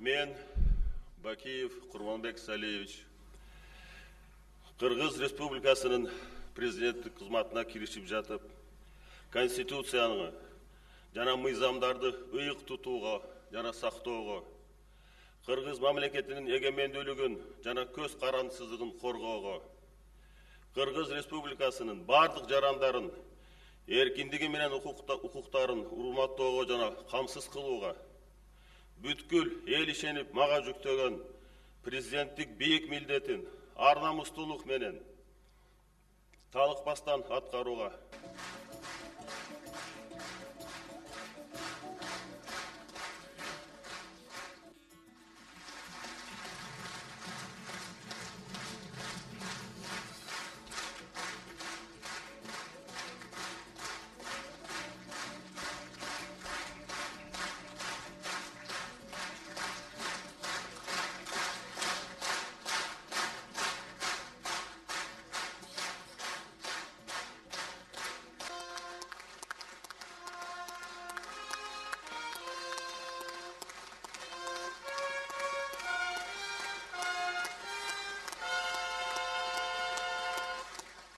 Мен, Бакиев Курманбек Салиевич, Кыргыз Республикасынын президенттик кызматына киришип жатып, Конституцияны жана мыйзамдарды ыйык тутууга жана сактоого, Кыргыз мамлекетинин эгемендүүлүгүн жана көз карандысыздыгын коргоого, Кыргыз Республикасынын бардык жарандарын эркиндиги менен укуктарын урматтоого жана камсыз кылууга, бүткүл эл ишенип мага жүктөгөн президенттик бийик милдетин ар намустуулук менен талыкпастан аткарууга